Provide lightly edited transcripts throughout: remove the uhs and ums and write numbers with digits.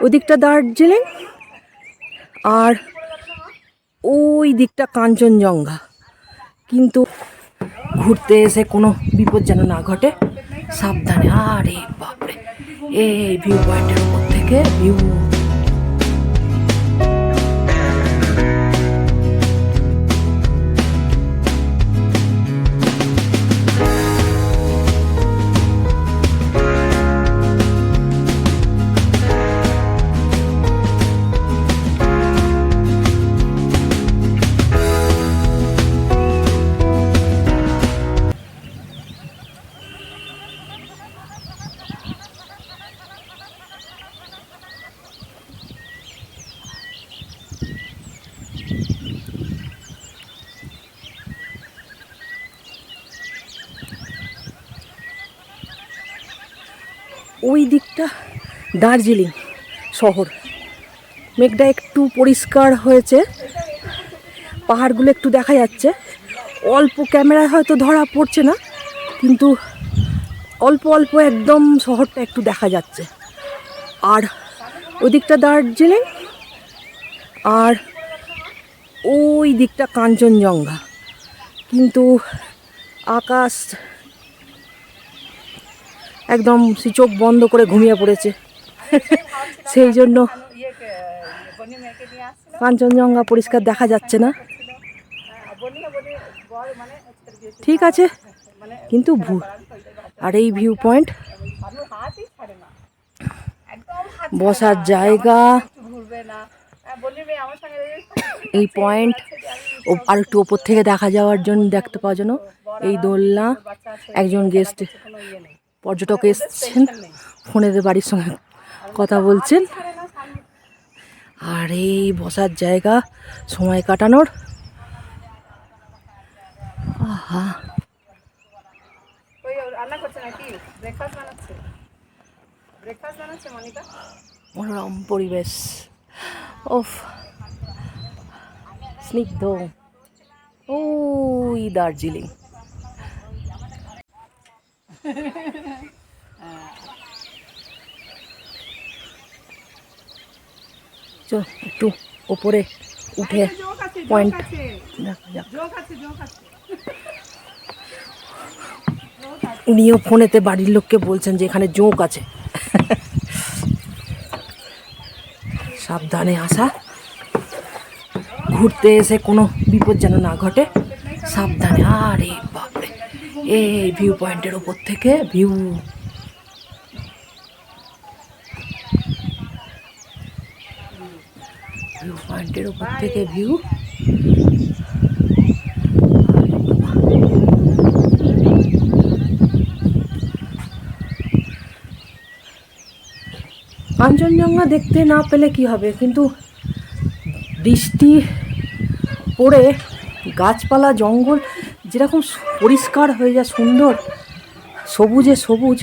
ওদিকটা দার্জিলিং আর ওই দিকটা কাঞ্চনজঙ্ঘা। কিন্তু ঘুরতে এসে কোনো বিপদ যেন না ঘটে, সাবধানে। আরে বাপরে, এই ভিউ পয়েন্টের উপর থেকে ভিউ। ওই দিকটা দার্জিলিং শহর। মেঘটা একটু পরিষ্কার হয়েছে, পাহাড়গুলো একটু দেখা যাচ্ছে। অল্প ক্যামেরায় হয়তো ধরা পড়ছে না, কিন্তু অল্প অল্প একদম শহরটা একটু দেখা যাচ্ছে। আর ওদিকটা দার্জিলিং আর ওই দিকটা কাঞ্চনজঙ্ঘা। কিন্তু আকাশ একদম চোখ বন্ধ করে ঘুমিয়ে পড়েছে। সেই জন্য কাঞ্চনজঙ্ঘা পরিষ্কার দেখা যাচ্ছে না। ঠিক আছে, কিন্তু আর এই ভিউ পয়েন্ট, বসার জায়গা, এই পয়েন্ট আর একটু ওপর থেকে দেখা যাওয়ার জন্য, দেখতে পাওয়ার জন্য এই দোলনা। একজন গেস্ট পর্যটক এসছেন, ফোনেদের বাড়ির সঙ্গে কথা বলছেন। আর এই বসার জায়গা, সময় কাটানোর। আহা, মনোরম পরিবেশ। ওফ, স্নিগ্ধ। ওই দার্জিলিং। চল একটু ওপরে উঠে পয়েন্ট দেখা যাক। উনিও ফোনেতে বাড়ির লোককে বলছেন যে এখানে জোঁক আছে। সাবধানে আসা, ঘুরতে এসে কোনো বিপদ যেন না ঘটে, সাবধানে। আরে বাপরে, এই ভিউ পয়েন্টের উপর থেকে ভিউ। ভিউ পয়েন্টের উপর থেকে ভিউ। কাঞ্চনজঙ্ঘা দেখতে না পেলে কি হবে, কিন্তু বৃষ্টি পড়ে গাছপালা জঙ্গল যেরকম পরিষ্কার হয়ে যায়, সুন্দর সবুজে সবুজ,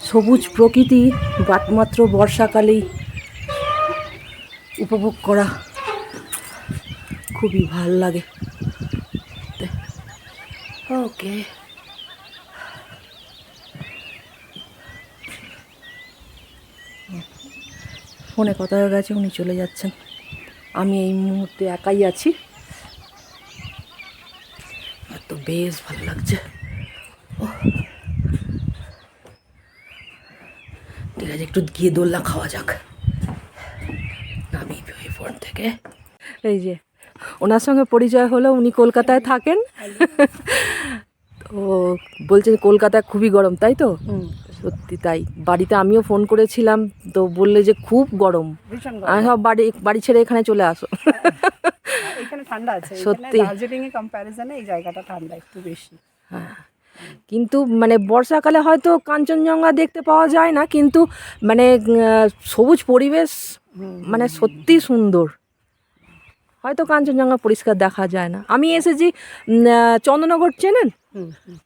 সবুজ প্রকৃতি মাত্র বর্ষাকালেই উপভোগ করা খুবই ভাল লাগে। ওকে, ফোনে কথা হয়ে গেছে, উনি চলে যাচ্ছেন। আমি এই মুহূর্তে একাই আছি। তো বেশ ভালো লাগছে। ঠিক আছে, একটু গিয়ে দোলনা খাওয়া যাক। নামি ফোন থেকে। এই যে ওনার সঙ্গে পরিচয় হলো, উনি কলকাতায় থাকেন। তো বলছেন কলকাতায় খুবই গরম, তাই তো? সত্যি তাই। বাড়িতে আমিও ফোন করেছিলাম, তো বললে যে খুব গরম, সব বাড়ি ছেড়ে এখানে চলে আসো। এখানে ঠান্ডা আছে, সত্যি দার্জিলিং এর কম্প্যারিজনে এই জায়গাটা ঠান্ডা একটু বেশি। হ্যাঁ, কিন্তু মানে বর্ষাকালে হয়তো কাঞ্চনজঙ্ঘা দেখতে পাওয়া যায় না, কিন্তু মানে সবুজ পরিবেশ মানে সত্যি সুন্দর। হয়তো কাঞ্চনজঙ্ঘা পরিষ্কার দেখা যায় না। আমি এসেছি চন্দননগর, চেনেন?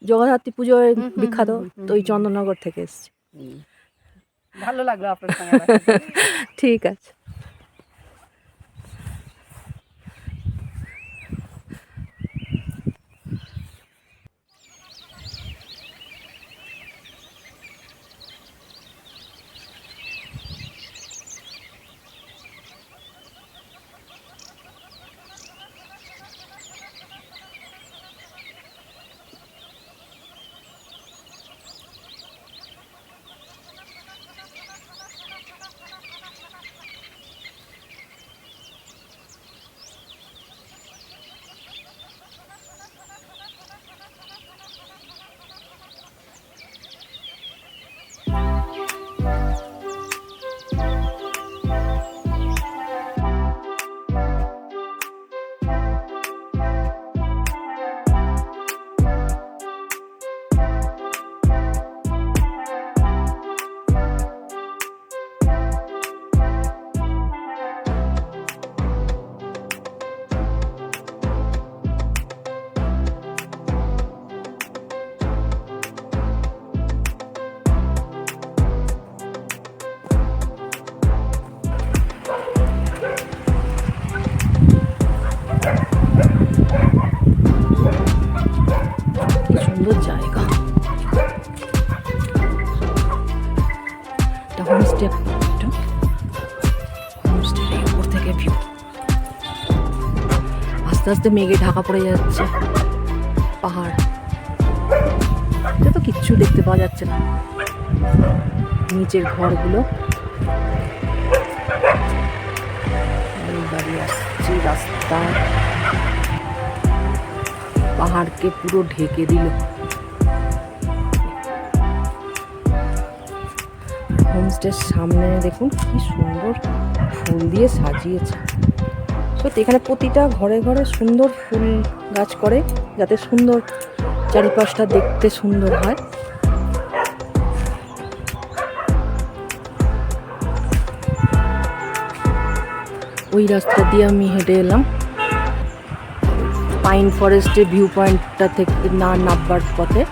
জগদ্ধাত্রী পুজোর বিখ্যাত, তো ওই চন্দননগর থেকে এসেছি। ভালো লাগলো আপনার সঙ্গে। ঠিক আছে। এটা হোমস্টে, হোমস্টে উপর থেকে ভিউ। আস্তে আস্তে মেঘে ঢাকা পড়ে যাচ্ছে পাহাড়, এটা তো কিচ্ছু দেখতে পাওয়া যাচ্ছে না। নিচের ঘরগুলো দাঁড়িয়ে আসছে রাস্তা, পাহাড়কে পুরো ঢেকে দিল। হোমস্টের সামনে দেখুন কি সুন্দর ফুল দিয়ে সাজিয়েছে। সত্যি এখানে প্রতিটা ঘরে ঘরে সুন্দর ফুল গাছ করে, যাতে সুন্দর চারিপাশটা দেখতে সুন্দর হয়। ওই রাস্তা দিয়ে আমি হেঁটে এলাম পাইন ফরেস্টের ভিউ পয়েন্টটা থেকে নামবার পথে।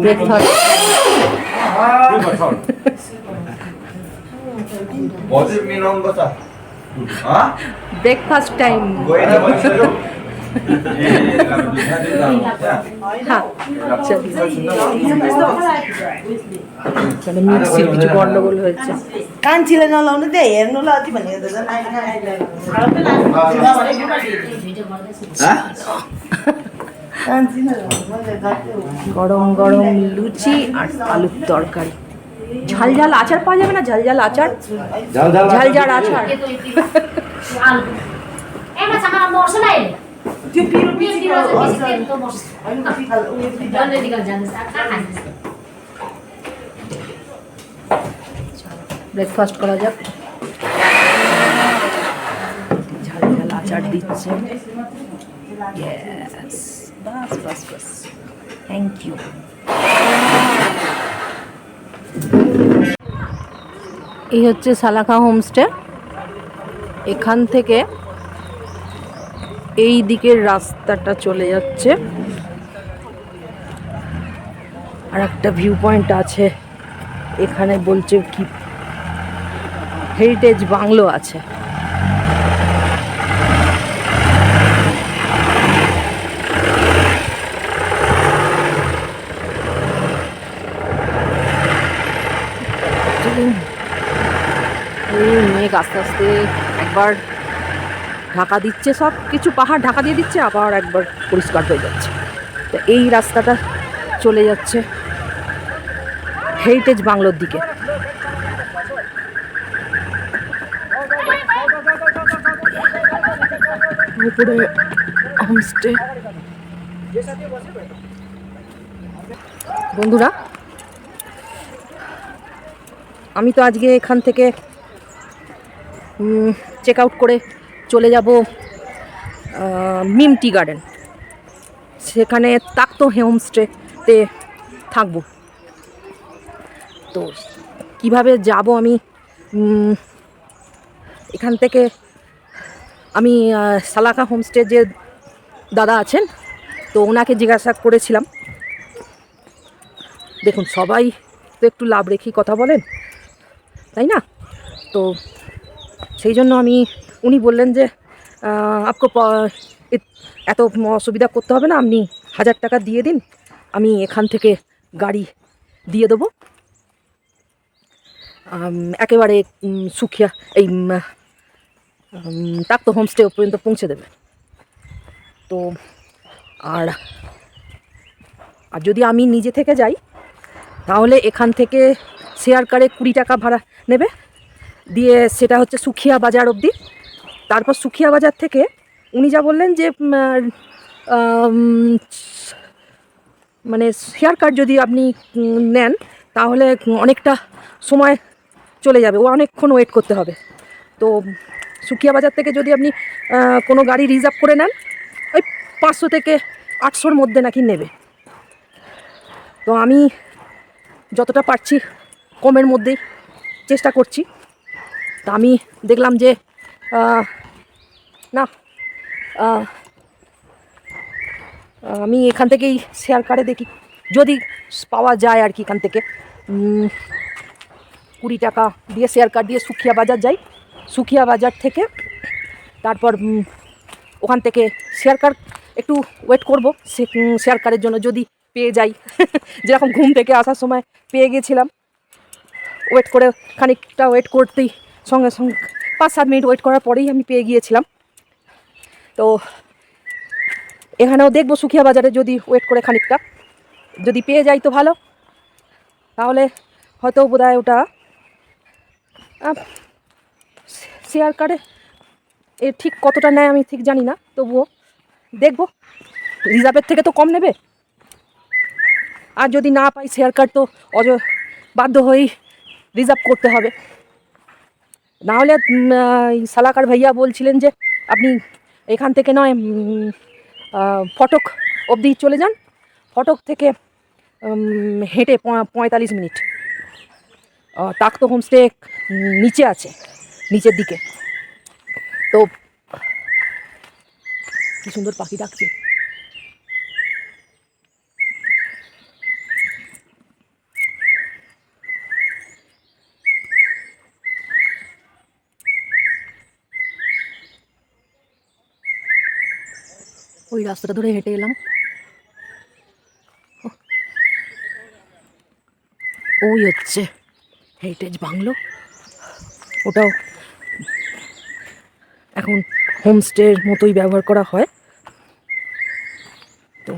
Breakfast breakfast time. মিক্সির কিছু গন্ডগোল হয়েছে। कान्छीले नलाउनु त्यही हेर्नु ल अति भनेको গরম গরম লুচি আর আলুর তরকারি, ঝাল ঝাল আচার পাওয়া যাবে না? ঝাল ঝাল আচার, ঝাল ঝাল আচার। ব্রেকফাস্ট করা যাক। ঝাল ঝাল আচার দিচ্ছে। Yes, বাস বাস বাস, থ্যাংক ইউ। এই হচ্ছে সালাখা হোমস্টে। এখান থেকে এই দিকের রাস্তাটা চলে যাচ্ছে, আর একটা ভিউ পয়েন্ট আছে এখানে, বলছে কি হেরিটেজ বাংলো আছে। মেঘ আস্তে আস্তে একবার ঢাকা দিচ্ছে, সব কিছু পাহাড় ঢাকা দিয়ে দিচ্ছে, আবার একবার পরিষ্কার হয়ে যাচ্ছে। তো এই রাস্তাটা চলে যাচ্ছে হেরিটেজ বাংলোর দিকে। উপরে হোমস্টে। বন্ধুরা, আমি তো আজকে এখান থেকে চেক আউট করে চলে যাব মিম টি গার্ডেন। সেখানে তাক্তো হোমস্টেতে থাকবো। তো কিভাবে যাব আমি, এখান থেকে আমি সালাখা হোমস্টে যে দাদা আছেন, তো ওনাকে জিজ্ঞাসা করেছিলাম। দেখুন, সবাই তো একটু লাভ রেখেই কথা বলেন, তাই না? তো সেই জন্য উনি বললেন যে আপকো এত অসুবিধা করতে হবে না, আপনি 1000 টাকা দিয়ে দিন, আমি এখান থেকে গাড়ি দিয়ে দেবো, একেবারে সুখিয়া এই তাক্তো হোমস্টে পর্যন্ত পৌঁছে দেবে। তো আর যদি আমি নিজে থেকে যাই, তাহলে এখান থেকে শেয়ার কারে 20 টাকা ভাড়া নেবে, দিয়ে সেটা হচ্ছে সুখিয়া বাজার অবধি। তারপর সুখিয়া বাজার থেকে উনি যা বললেন যে মানে শেয়ার কার যদি আপনি নেন, তাহলে অনেকটা সময় চলে যাবে, অনেকক্ষণ ওয়েট করতে হবে। তো সুখিয়া বাজার থেকে যদি আপনি কোনো গাড়ি রিজার্ভ করে নেন, ওই 500 থেকে 800-র মধ্যে নাকি নেবে। তো আমি যতটা পারছি কমের মধ্যেই চেষ্টা করছি। তা আমি দেখলাম যে না আমি এখান থেকেই শেয়ার কারে দেখি যদি পাওয়া যায় আর কি। এখান থেকে 20 টাকা দিয়ে শেয়ার কার্ড দিয়ে সুখিয়া বাজার যাই। সুখিয়া বাজার থেকে তারপর ওখান থেকে শেয়ার কার্ড একটু ওয়েট করবো শেয়ার কার্ডের জন্য, যদি পেয়ে যাই। যেরকম ঘুম থেকে আসার সময় পেয়ে গেছিলাম, ওয়েট করে খানিকটা ওয়েট করতেই সঙ্গে সঙ্গে 5-7 মিনিট ওয়েট করার পরেই আমি পেয়ে গিয়েছিলাম। তো এখানেও দেখবো সুখিয়া বাজারে যদি ওয়েট করে খানিকটা যদি পেয়ে যাই তো ভালো, তাহলে হয়তো বোধহয় ওটা শেয়ার কার্ডে এ ঠিক কতটা নেয় আমি ঠিক জানি না, তবুও দেখবো। রিজার্ভের থেকে তো কম নেবে, আর যদি না পাই শেয়ার কার্ড তো বাধ্য হয়েই রিজার্ভ করতে হবে। নাহলে সালাকার ভাইয়া বলছিলেন যে আপনি এখান থেকে নয় ফটক অবধি চলে যান, ফটক থেকে হেঁটে 45 মিনিট। তাক্তো হোমস্টে নিচে আছে, নিচের দিকে। তো কি সুন্দর পাখি ডাকছে। ওই রাস্তাটা ধরে হেঁটে এলাম। ওই হচ্ছে হেরিটেজ বাংলো, ওটাও এখন হোমস্টের মতোই ব্যবহার করা হয়। তো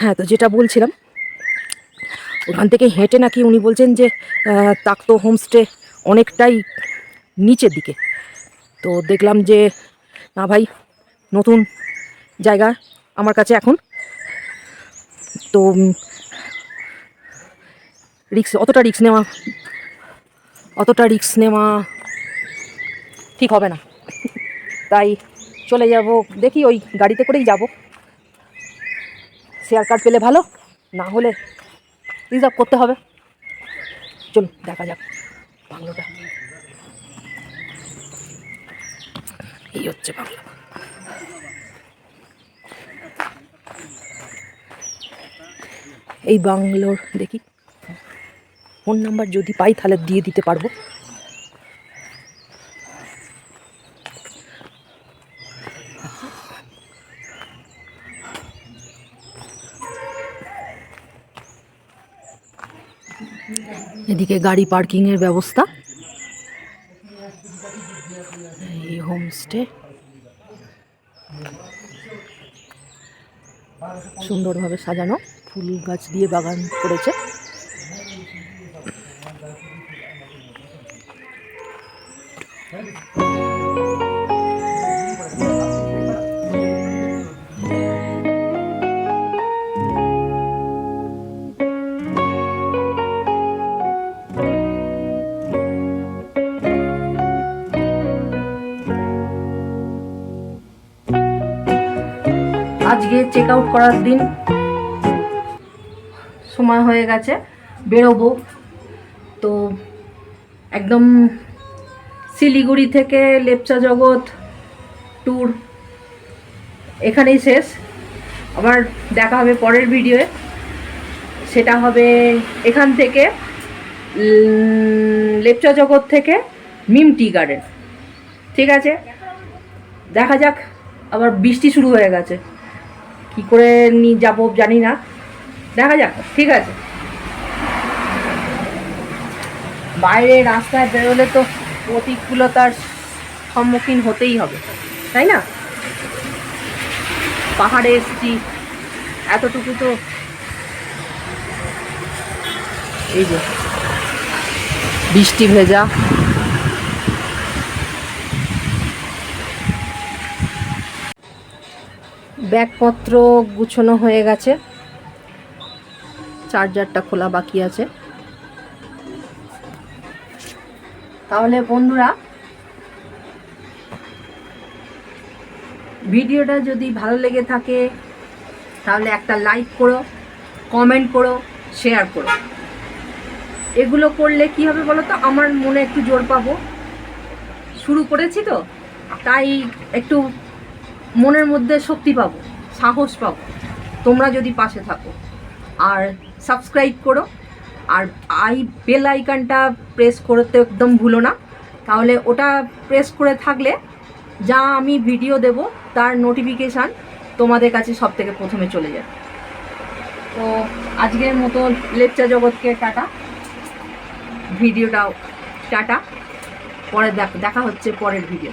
হ্যাঁ, তো যেটা বলছিলাম, ওখান থেকে হেঁটে নাকি উনি বলছেন যে তাক্তো হোমস্টে অনেকটাই নিচের দিকে। তো দেখলাম যে না ভাই, নতুন জায়গা আমার কাছে এখন, তো অতটা রিস্ক নেওয়া ঠিক হবে না, তাই চলে যাব। দেখি ওই গাড়িতে করেই যাব। শেয়ার কার্ড পেলে ভালো, না হলে রিজার্ভ করতে হবে। চলুন দেখা যাক বাংলোটা। এই হচ্ছে বাংলো। এই বাংলোর দেখি ফোন নাম্বার যদি পাই তাহলে দিয়ে দিতে পারবো। এদিকে গাড়ি পার্কিংয়ের ব্যবস্থা। এই হোমস্টে সুন্দরভাবে সাজানো, ফুল গাছ দিয়ে বাগান করেছে। আজকে চেক আউট করার দিন, সময় হয়ে গেছে, বেরোবো। তো একদম শিলিগুড়ি থেকে লেপচাজগৎ ট্যুর এখানেই শেষ। আবার দেখা হবে পরের ভিডিওয়ে, সেটা হবে এখান থেকে লেপচাজগৎ থেকে মিম টি গার্ডেন। ঠিক আছে, দেখা যাক। আবার বৃষ্টি শুরু হয়ে গেছে, কি করে যাবো জানি না, দেখা যাক। ঠিক আছে, বাইরে রাস্তায় বেরোলে তো প্রতিকূলতার সম্মুখীন হতেই হবে, তাই না? পাহাড়ে এসছি, এতটুকু তো এই যে বৃষ্টি ভেজা। ব্যাগপত্র গুছানো হয়ে গেছে, চার্জারটা খোলা বাকি আছে। তাহলে বন্ধুরা, ভিডিওটা যদি ভালো লেগে থাকে তাহলে একটা লাইক করো, কমেন্ট করো, শেয়ার করো। এগুলো করলে কি হবে বলো তো, আমার মনে একটু জোর পাবো। শুরু করেছি তো, তাই একটু মনের মধ্যে শক্তি পাবো, সাহস পাবো তোমরা যদি পাশে থাকো। আর সাবস্ক্রাইব করো, আর বেল আইকনটা প্রেস করতে একদম ভুলো না, তাহলে ওটা প্রেস করে থাকলে যা আমি ভিডিও দেব তার নোটিফিকেশান তোমাদের কাছে সব থেকে প্রথমে চলে যাবে। তো আজকের মতো লেপচা জগৎকে টাটা, ভিডিওটাও টাটা, পরে দেখা হচ্ছে পরের ভিডিও।